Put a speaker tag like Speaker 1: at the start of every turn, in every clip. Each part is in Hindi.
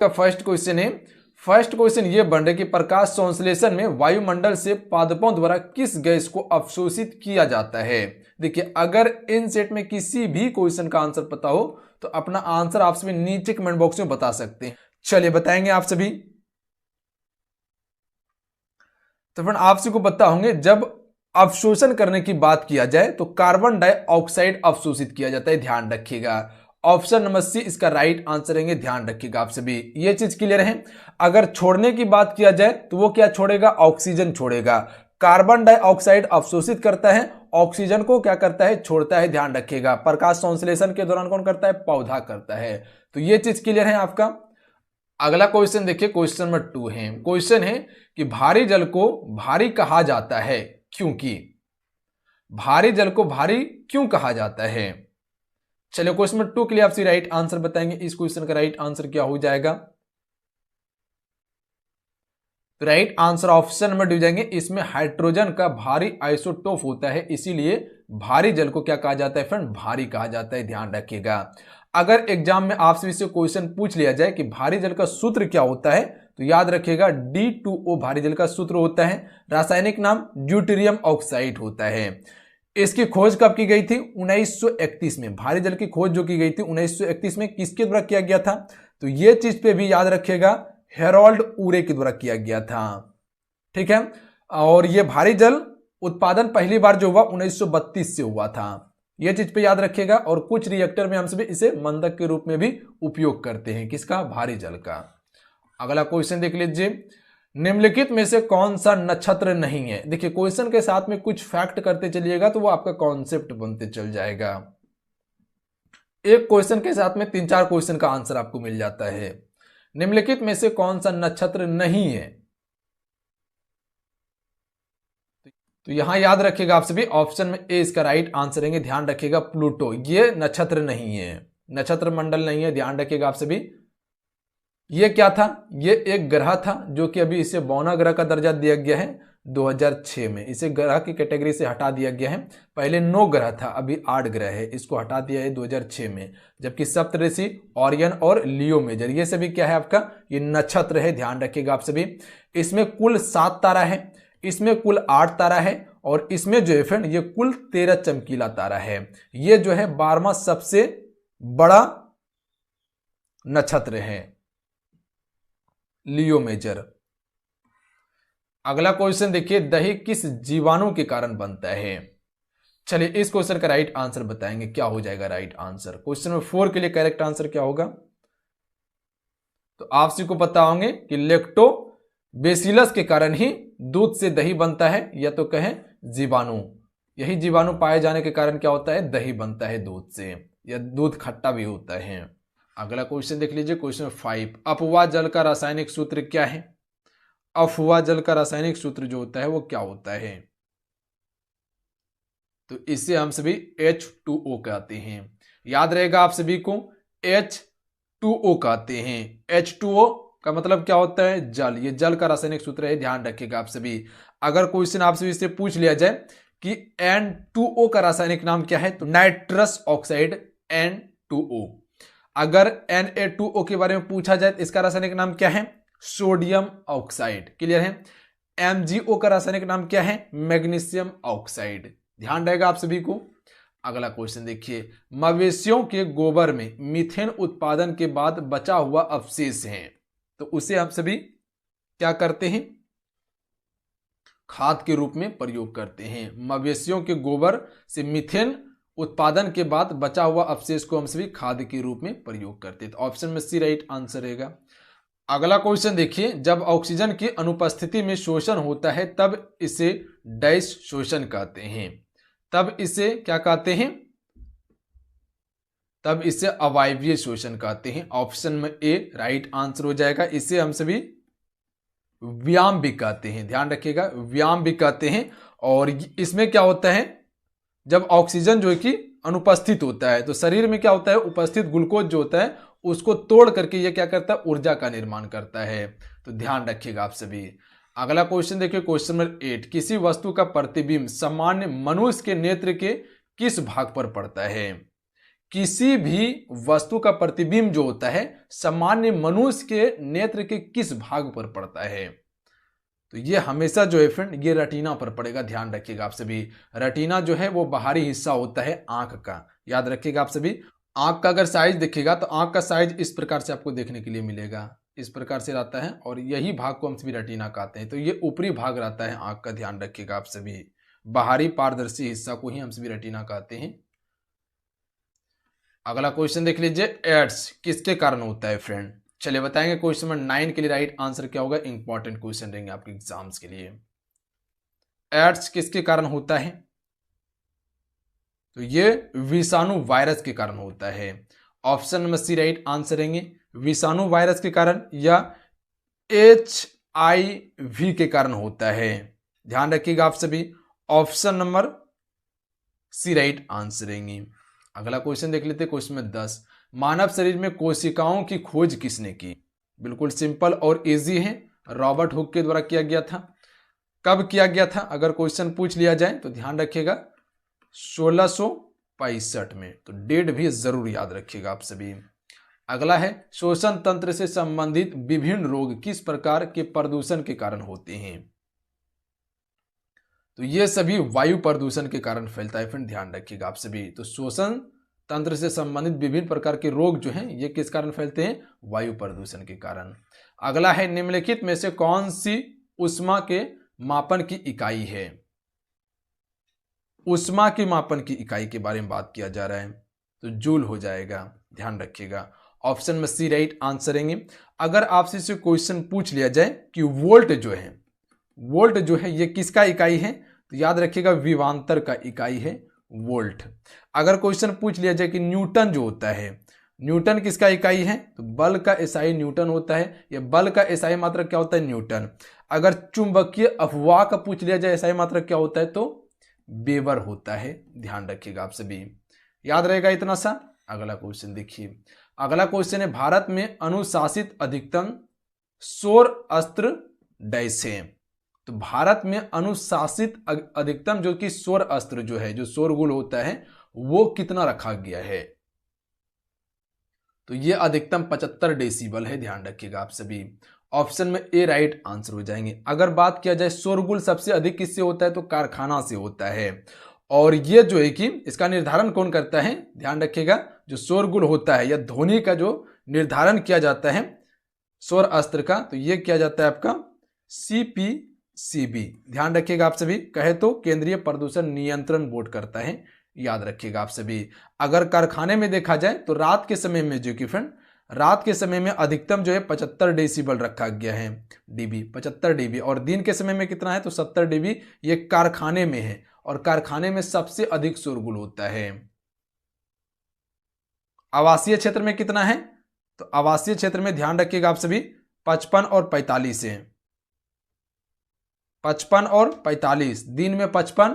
Speaker 1: का फर्स्ट क्वेश्चन है, फर्स्ट क्वेश्चन ये बन रहा है कि प्रकाश संश्लेषण में वायुमंडल से पादपों द्वारा किस गैस को अवशोषित किया जाता है। देखिए अगर इन सेट में किसी भी क्वेश्चन का आंसर पता हो तो अपना आंसर आप सभी नीचे कमेंट बॉक्स में बता सकते हैं। चलिए बताएंगे आप सभी। तो फ्रेंड आप सभी को पता होंगे जब अवशोषण करने की बात किया जाए तो कार्बन डाइऑक्साइड अवशोषित किया जाता है, ध्यान रखिएगा। ऑप्शन नंबर सी इसका राइट आंसर रहेंगे, ध्यान रखिएगा आप सभी, ये चीज क्लियर है। अगर छोड़ने की बात किया जाए तो वो क्या छोड़ेगा, ऑक्सीजन छोड़ेगा। कार्बन डाइऑक्साइड अवशोषित करता है, ऑक्सीजन को क्या करता है, छोड़ता है, ध्यान रखिएगा। प्रकाश संश्लेषण के दौरान कौन करता है, पौधा करता है। तो ये चीज क्लियर है आपका। अगला क्वेश्चन देखिए, क्वेश्चन नंबर 2 है। क्वेश्चन है कि भारी जल को भारी कहा जाता है क्योंकि, भारी जल को भारी क्यों कहा जाता है। चलिए क्वेश्चन नंबर 2 के लिए आपसे राइट आंसर बताएंगे। इस क्वेश्चन का राइट आंसर क्या हो जाएगा, तो right answer option number D हो जाएंगे। इसमें हाइड्रोजन का भारी आइसोटोप होता है, इसीलिए भारी जल को क्या कहा जाता है फ्रेंड, भारी कहा जाता है, ध्यान रखिएगा। अगर एग्जाम में आपसे इससे क्वेश्चन पूछ लिया जाए कि भारी जल का सूत्र क्या होता है तो याद रखिएगा D2O भारी जल का सूत्र होता है। रासायनिक नाम ड्यूटेरियम ऑक्साइड होता है। इसकी खोज कब की गई थी, 1931 में। भारी जल की खोज जो की गई थी 1931 में किसके द्वारा किया गया था, तो ये चीज पे भी याद रखिएगा हेरोल्ड ऊरे के द्वारा किया गया था, ठीक है। और ये भारी जल उत्पादन पहली बार जो हुआ 1932 से हुआ था, ये चीज पे याद रखिएगा। और कुछ रिएक्टर में हम सभी इसे मंदक के रूप में भी उपयोग करते हैं, किसका, भारी जल का। अगला क्वेश्चन देख लीजिए, निम्नलिखित में से कौन सा नक्षत्र नहीं है। देखिए क्वेश्चन के साथ में कुछ फैक्ट करते चलिएगा तो वो आपका कॉन्सेप्ट बनते चल जाएगा। एक क्वेश्चन के साथ में 3-4 क्वेश्चन का आंसर आपको मिल जाता है। निम्नलिखित में से कौन सा नक्षत्र नहीं है, तो यहां याद रखिएगा आप सभी ऑप्शन में ए इसका राइट आंसर रहेंगे, ध्यान रखिएगा। प्लूटो ये नक्षत्र नहीं है, नक्षत्र मंडल नहीं है, ध्यान रखिएगा आप सभी। ये क्या था, ये एक ग्रह था जो कि अभी इसे बौना ग्रह का दर्जा दिया गया है 2006 में। इसे ग्रह की कैटेगरी से हटा दिया गया है। पहले 9 ग्रह था, अभी 8 ग्रह है, इसको हटा दिया है 2006 में। जबकि सप्तऋषि, ओरियन और लियो मेजर ये सभी क्या है आपका, ये नक्षत्र है, ध्यान रखिएगा आप सभी। इसमें कुल 7 तारा है, इसमें कुल 8 तारा है और इसमें जो है फ्रेंड ये कुल 13 चमकीला तारा है। ये जो है 12वां सबसे बड़ा नक्षत्र है, लियो मेजर। अगला क्वेश्चन देखिए, दही किस जीवाणु के कारण बनता है। चलिए इस क्वेश्चन का राइट आंसर बताएंगे, क्या हो जाएगा राइट आंसर। क्वेश्चन नंबर 4 के लिए करेक्ट आंसर क्या होगा, तो आप सभी को पता होंगे कि लैक्टोबैसिलस के कारण ही दूध से दही बनता है, या तो कहें जीवाणु। यही जीवाणु पाए जाने के कारण क्या होता है, दही बनता है दूध से, या दूध खट्टा भी होता है। अगला क्वेश्चन देख लीजिए, क्वेश्चन 5, अपवाह जल का रासायनिक सूत्र क्या है। अपवाह जल का रासायनिक सूत्र जो होता है वो क्या होता है, तो इसे हम सभी H2O कहते हैं। याद रहेगा आप सभी को, H2O कहते हैं। H2O का मतलब क्या होता है, जल। ये जल का रासायनिक सूत्र है, ध्यान रखिएगा आप सभी। अगर क्वेश्चन आप सभी से पूछ लिया जाए कि N2O का रासायनिक नाम क्या है, तो नाइट्रस ऑक्साइड N2O। अगर Na2O के बारे में पूछा जाए तो इसका रासायनिक नाम क्या है, सोडियम ऑक्साइड, क्लियर है। MgO का रासायनिक नाम क्या है, मैग्नीशियम ऑक्साइड, ध्यान रहेगा आप सभी को। अगला क्वेश्चन देखिए, मवेशियों के गोबर में मीथेन उत्पादन के बाद बचा हुआ अवशेष है, तो उसे आप सभी क्या करते हैं, खाद के रूप में प्रयोग करते हैं। मवेशियों के गोबर से मीथेन उत्पादन के बाद बचा हुआ अवशेष को हम सभी खाद के रूप में प्रयोग करते हैं। तो ऑप्शन में सी राइट आंसर रहेगा। अगला क्वेश्चन देखिए, जब ऑक्सीजन की अनुपस्थिति में शोषण होता है तब इसे डैश शोषण कहते हैं। तब इसे क्या कहते हैं, तब इसे अवायवीय शोषण कहते हैं। ऑप्शन में ए राइट आंसर हो जाएगा। इसे हम सभी व्यायाम भी कहते हैं, ध्यान रखिएगा, व्यायाम भी कहते हैं। और इसमें क्या होता है, जब ऑक्सीजन जो है कि अनुपस्थित होता है तो शरीर में क्या होता है, उपस्थित ग्लूकोज जो होता है उसको तोड़ करके ये क्या करता है, ऊर्जा का निर्माण करता है। तो ध्यान रखिएगा आप सभी। अगला क्वेश्चन देखिए, क्वेश्चन नंबर 8, किसी वस्तु का प्रतिबिंब सामान्य मनुष्य के नेत्र के किस भाग पर पड़ता है। किसी भी वस्तु का प्रतिबिंब जो होता है सामान्य मनुष्य के नेत्र के किस भाग पर पड़ता है? तो ये हमेशा जो है फ्रेंड ये रेटिना पर पड़ेगा, ध्यान रखिएगा आप सभी। रेटिना जो है वो बाहरी हिस्सा होता है आंख का, याद रखिएगा आप सभी। आंख का अगर साइज देखिएगा तो आंख का साइज इस प्रकार से आपको देखने के लिए मिलेगा, इस प्रकार से रहता है और यही भाग को हम सभी रेटिना कहते हैं। तो ये ऊपरी भाग रहता है आंख का, ध्यान रखिएगा आप सभी। बाहरी पारदर्शी हिस्सा को ही हम सभी रेटिना कहते हैं। अगला क्वेश्चन देख लीजिए, एड्स किसके कारण होता है फ्रेंड? चलिए बताएंगे। क्वेश्चन नंबर 9 के लिए राइट आंसर क्या होगा? इंपॉर्टेंट क्वेश्चन रहेंगे आपके एग्जाम्स के लिए। एड्स किसके कारण होता है? तो ये विषाणु वायरस के कारण होता है। Option number C right answer रहेंगे, विषाणु वायरस के कारण या HIV के कारण होता है। ध्यान रखिएगा आप सभी, option number C right answer रहेंगे। अगला क्वेश्चन देख लेते हैं, क्वेश्चन में 10, मानव शरीर में कोशिकाओं की खोज किसने की? बिल्कुल सिंपल और इजी है, रॉबर्ट हुक के द्वारा किया गया था। कब किया गया था अगर क्वेश्चन पूछ लिया जाए तो ध्यान रखिएगा 1665 में। तो डेट भी जरूर याद रखिएगा आप सभी। अगला है, श्वसन तंत्र से संबंधित विभिन्न रोग किस प्रकार के प्रदूषण के कारण होते हैं? तो ये सभी वायु प्रदूषण के कारण फैलता है फ्रेंड, ध्यान रखिएगा आप सभी। तो श्वसन तंत्र से संबंधित विभिन्न प्रकार के रोग जो हैं ये किस कारण फैलते हैं? वायु प्रदूषण के कारण। अगला है, निम्नलिखित में से कौन सी ऊष्मा के मापन की इकाई है? ऊष्मा की मापन की इकाई के बारे में बात किया जा रहा है, तो जूल हो जाएगा, ध्यान रखिएगा। ऑप्शन में सी राइट आंसर रहेंगे। अगर आपसे से क्वेश्चन पूछ लिया जाए कि वोल्ट जो है ये किसका इकाई है, तो याद रखिएगा विभवांतर का इकाई है वोल्ट। अगर क्वेश्चन पूछ लिया जाए कि न्यूटन जो होता है, न्यूटन किसका इकाई है, तो बल का एसआई न्यूटन होता है। या बल का एसआई मात्रक क्या होता है? न्यूटन। अगर चुंबकीय अफवाह का पूछ लिया जाए एसआई मात्रक क्या होता है, तो वेबर होता है, ध्यान रखिएगा आप सभी। याद रहेगा इतना सा। अगला क्वेश्चन देखिए, अगला क्वेश्चन है, भारत में अनुशासित अधिकतम सौर अस्त्र डैश है? तो भारत में अनुशासित अधिकतम जो कि सौर अस्त्र जो है, जो शोरगुल होता है, वो कितना रखा गया है? तो ये अधिकतम 75 डेसिबल है, ध्यान रखिएगा आप सभी। ऑप्शन में ए राइट आंसर हो जाएंगे। अगर बात किया जाए शोरगुल सबसे अधिक किससे होता है, तो कारखाना से होता है। और ये जो है कि इसका निर्धारण कौन करता है, ध्यान रखिएगा, जो शोरगुल होता है या ध्वनि का जो निर्धारण किया जाता है सौर अस्त्र का, तो ये किया जाता है आपका CPCB, ध्यान रखिएगा आप सभी। कहे तो केंद्रीय प्रदूषण नियंत्रण बोर्ड करता है, याद रखिएगा आप सभी। अगर कारखाने में देखा जाए तो रात के समय में जो कि फ्रेंड रात के समय में अधिकतम जो है 75 डेसिबल रखा गया है, डीबी 75 डीबी, और दिन के समय में कितना है, तो 70 डीबी। ये कारखाने में है और कारखाने में सबसे अधिक शोरगुल होता है। आवासीय क्षेत्र में कितना है, तो आवासीय क्षेत्र में ध्यान रखिएगा आप सभी 55 और 45 है। 55 और 45, दिन में 55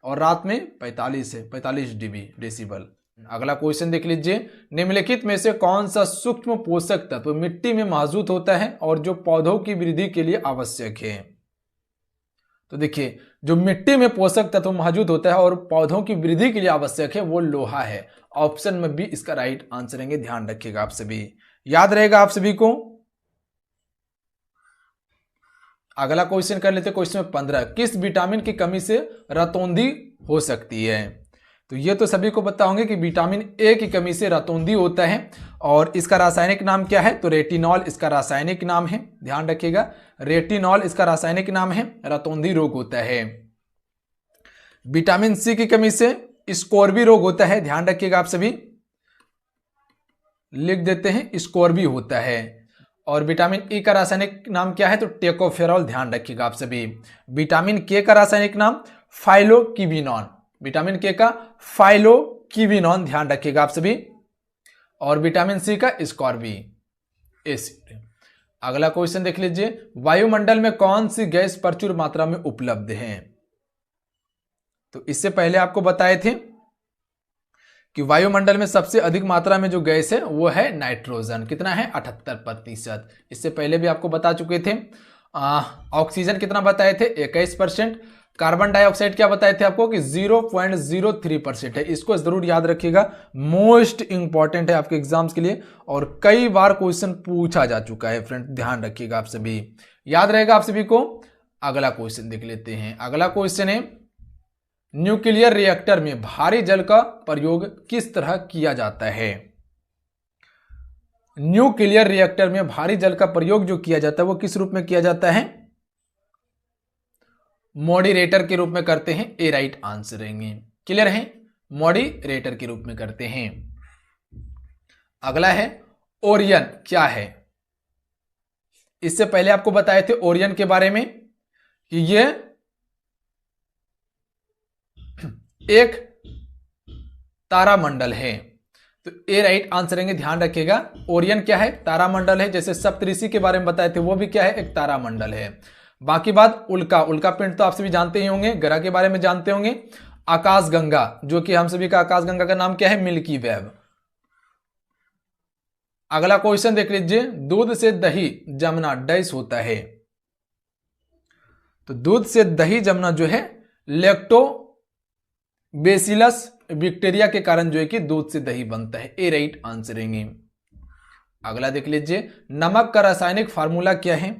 Speaker 1: और रात में 45 है, 45 डीबी डेसिबल। अगला क्वेश्चन देख लीजिए, निम्नलिखित में से कौन सा सूक्ष्म पोषक तत्व मिट्टी में मौजूद होता है और जो पौधों की वृद्धि के लिए आवश्यक है? तो देखिए, जो मिट्टी में पोषक तत्व मौजूद होता है और पौधों की वृद्धि के लिए आवश्यक है वो लोहा है। ऑप्शन में बी इसका राइट आंसर रहेंगे, ध्यान रखिएगा आप सभी। याद रहेगा आप सभी को। अगला क्वेश्चन कर लेते, क्वेश्चन में 15, किस विटामिन की कमी से रतौंधी हो सकती है? तो ये तो सभी को पता होंगे कि विटामिन ए की कमी से रतौंधी होता है और इसका रासायनिक नाम क्या है, तो रेटिनॉल इसका रासायनिक नाम है, ध्यान रखिएगा, रेटिनॉल इसका रासायनिक नाम है, रतौंधी रोग होता है। विटामिन सी की कमी से स्कोर्बी रोग होता है, ध्यान रखिएगा आप सभी, लिख देते हैं स्कोर्बी होता है। और विटामिन ई का रासायनिक नाम क्या है, तो टेकोफेरॉल, ध्यान रखिएगा आप सभी। विटामिन के का रासायनिक नाम फाइलोक्विनोन, विटामिन के का फाइलोक्विनोन, ध्यान रखिएगा आप सभी। और विटामिन सी का स्कॉर्बी एसिड। अगला क्वेश्चन देख लीजिए, वायुमंडल में कौन सी गैस प्रचुर मात्रा में उपलब्ध है? तो इससे पहले आपको बताए थे कि वायुमंडल में सबसे अधिक मात्रा में जो गैस है वो है नाइट्रोजन, कितना है 78%। इससे पहले भी आपको बता चुके थे। ऑक्सीजन कितना बताए थे 21%, कार्बन डाइऑक्साइड क्या बताए थे आपको कि 0.03% है। इसको जरूर याद रखिएगा, मोस्ट इंपॉर्टेंट है आपके एग्जाम्स के लिए और कई बार क्वेश्चन पूछा जा चुका है फ्रेंड, ध्यान रखिएगा, आप सभी याद रहेगा आप सभी को। अगला क्वेश्चन देख लेते हैं। अगला क्वेश्चन है न्यूक्लियर रिएक्टर में भारी जल का प्रयोग किस तरह किया जाता है। न्यूक्लियर रिएक्टर में भारी जल का प्रयोग जो किया जाता है वो किस रूप में किया जाता है, मॉडरेटर के रूप में करते हैं, ए राइट आंसर रहेंगे। क्लियर है, मॉडरेटर के रूप में करते हैं। अगला है ओरियन क्या है। इससे पहले आपको बताए थे ओरियन के बारे में कि ये एक तारामंडल है, तो ए राइट आंसर रहेंगे। ध्यान रखिएगा ओरियन क्या है, तारामंडल है। जैसे सप्तऋषि के बारे में बताए थे वो भी क्या है, एक तारामंडल है। बाकी बात उल्का, उल्का पिंड तो आप सभी जानते ही होंगे, ग्रह के बारे में जानते होंगे। आकाशगंगा जो कि हम सभी का आकाशगंगा का नाम क्या है, मिल्की वेव। अगला क्वेश्चन देख लीजिए, दूध से दही जमना डैश होता है। तो दूध से दही जमना जो है लैक्टोबैसिलस बैक्टीरिया के कारण जो है कि दूध से दही बनता है, ए राइट आंसर रहेंगे। अगला देख लीजिए, नमक का रासायनिक फार्मूला क्या है।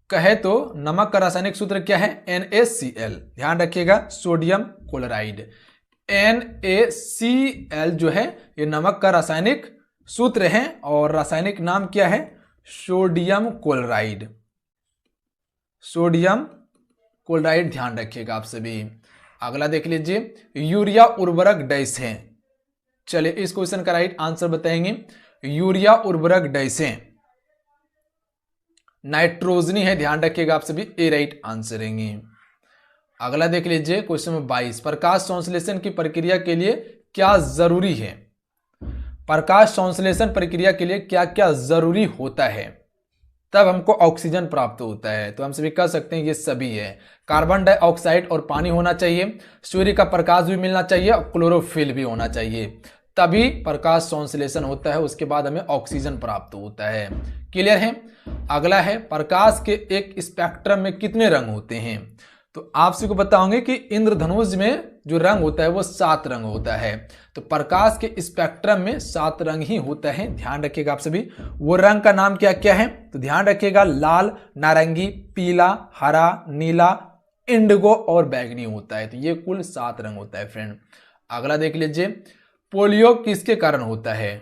Speaker 1: कहे तो नमक का रासायनिक सूत्र क्या है, NaCl। ध्यान रखिएगा सोडियम क्लोराइड, NaCl जो है ये नमक का रासायनिक सूत्र है और रासायनिक नाम क्या है, सोडियम क्लोराइड, सोडियम क्लोराइड। ध्यान रखिएगा आप सभी। अगला देख लीजिए, यूरिया उर्वरक डैश है। चलिए इस क्वेश्चन का राइट आंसर बताएंगे। यूरिया उर्वरक डैश है, नाइट्रोजनी है। ध्यान रखिएगा आप सभी, ए राइट आंसर रहेंगे। अगला देख लीजिए क्वेश्चन नंबर 22, प्रकाश संश्लेषण की प्रक्रिया के लिए क्या जरूरी है। प्रकाश संश्लेषण प्रक्रिया के लिए क्या क्या जरूरी होता है तब हमको ऑक्सीजन प्राप्त होता है। तो हम सभी कह सकते हैं ये सभी है, कार्बन डाइऑक्साइड और पानी होना चाहिए, सूर्य का प्रकाश भी मिलना चाहिए और क्लोरोफिल भी होना चाहिए, तभी प्रकाश संश्लेषण होता है, उसके बाद हमें ऑक्सीजन प्राप्त होता है। क्लियर है। अगला है प्रकाश के एक स्पेक्ट्रम में कितने रंग होते हैं। तो आप सभी को बताओगे कि इंद्रधनुष में जो रंग होता है वो 7 रंग होता है। तो प्रकाश के स्पेक्ट्रम में 7 रंग ही होता है। ध्यान रखिएगा आप सभी, वो रंग का नाम क्या क्या है, तो ध्यान रखिएगा लाल, नारंगी, पीला, हरा, नीला, इंडिगो और बैगनी होता है। तो ये कुल 7 रंग होता है फ्रेंड। अगला देख लीजिए, पोलियो किसके कारण होता है।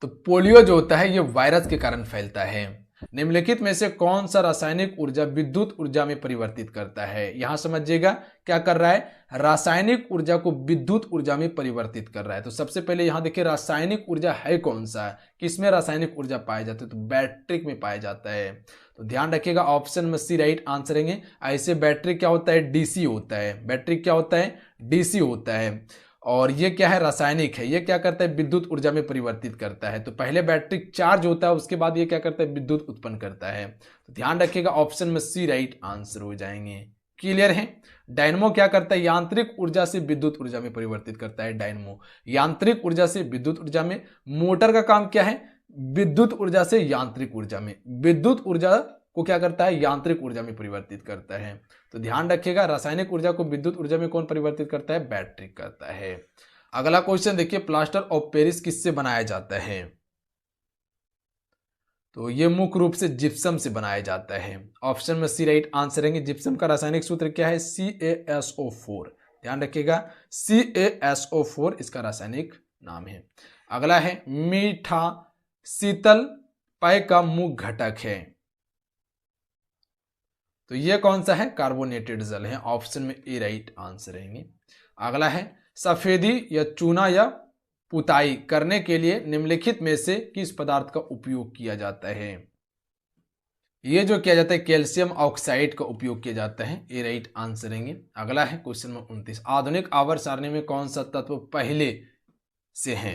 Speaker 1: तो पोलियो जो होता है ये वायरस के कारण फैलता है। निम्नलिखित में से कौन सा रासायनिक ऊर्जा विद्युत ऊर्जा में परिवर्तित करता है। यहां समझिएगा क्या कर रहा है, रासायनिक ऊर्जा को विद्युत ऊर्जा में परिवर्तित कर रहा है। तो सबसे पहले यहां देखिए रासायनिक ऊर्जा है कौन सा, किसमें रासायनिक ऊर्जा पाया जाता है, तो बैटरी में पाया जाता है। तो ध्यान रखिएगा ऑप्शन में सी राइट आंसर रहेंगे। ऐसे बैटरी क्या होता है, डीसी होता है। बैटरी क्या होता है, डीसी होता है। और ये क्या है, रासायनिक है। ये क्या करता है, विद्युत ऊर्जा में परिवर्तित करता है। तो पहले बैटरी चार्ज होता है, उसके बाद ये क्या करता है, विद्युत उत्पन्न करता है। तो ध्यान रखिएगा ऑप्शन में सी राइट आंसर हो जाएंगे। क्लियर है। डायनमो क्या करता है, यांत्रिक ऊर्जा से विद्युत ऊर्जा में परिवर्तित करता है। डायनमो यांत्रिक ऊर्जा से विद्युत ऊर्जा में। मोटर का काम क्या है, विद्युत ऊर्जा से यांत्रिक ऊर्जा में। विद्युत ऊर्जा को क्या करता है, यांत्रिक ऊर्जा में परिवर्तित करता है। तो ध्यान रखिएगा रासायनिक ऊर्जा को विद्युत ऊर्जा में कौन परिवर्तित करता है, बैटरी करता है। अगला क्वेश्चन देखिए, प्लास्टर ऑफ पेरिस किससे बनाया जाता है। तो ये मुख्य रूप से जिप्सम से बनाया जाता है। ऑप्शन में सी राइट आंसर रहेंगे। जिप्सम का रासायनिक सूत्र क्या है, CaSO4। ध्यान रखिएगा CaSO4 इसका रासायनिक नाम है। अगला है मीठा शीतल पेय का मुख्य घटक है। तो ये कौन सा है, कार्बोनेटेड जल है। ऑप्शन में ए राइट आंसर रहेंगे। अगला है सफेदी या चूना या पुताई करने के लिए निम्नलिखित में से किस पदार्थ का उपयोग किया जाता है। ये जो किया जाता है कैल्शियम ऑक्साइड का उपयोग किया जाता है, ए राइट आंसर रहेंगे। अगला है क्वेश्चन नंबर 29, आधुनिक आवर्त सारणी में कौन सा तत्व पहले से है।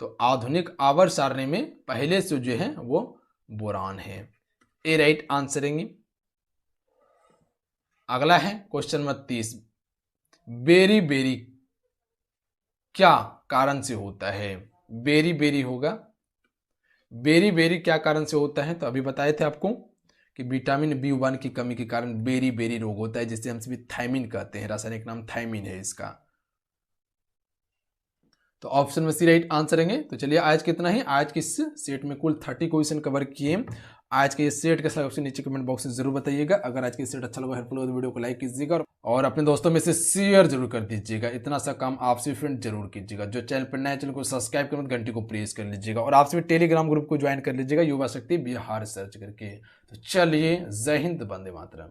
Speaker 1: तो आधुनिक आवर्त सारणी में पहले से जो है वो बोरान है, ए राइट आंसर रहेंगे। अगला है क्वेश्चन नंबर 30, बेरी बेरी क्या कारण से होता है। बेरी बेरी होगा बेरी बेरी क्या कारण से होता है, तो अभी बताए थे आपको कि विटामिन B1 की कमी के कारण बेरी बेरी रोग होता है, जिसे हम सभी थायमिन कहते हैं, रासायनिक नाम थायमिन है इसका। तो ऑप्शन में सी राइट आंसर रहेंगे। तो चलिए आज कितना ही, आज के इस सेट में कुल 30 क्वेश्चन कवर किए। आज के इस सेट का सजेशन नीचे कमेंट बॉक्स में जरूर बताइएगा। अगर आज के सेट अच्छा लगा, हेल्पफुल हो तो वीडियो को लाइक कीजिएगा और अपने दोस्तों में से शेयर जरूर कर दीजिएगा। इतना सा काम आपसे फ्रेंड जरूर कीजिएगा। जो चैनल पर नए, चैनल को सब्सक्राइब कर घंटी को प्रेस कर लीजिएगा और आपसे टेलीग्राम ग्रुप को ज्वाइन कर लीजिएगा, युवा शक्ति बिहार सर्च करके। तो चलिए, जय हिंद, वंदे मातरम।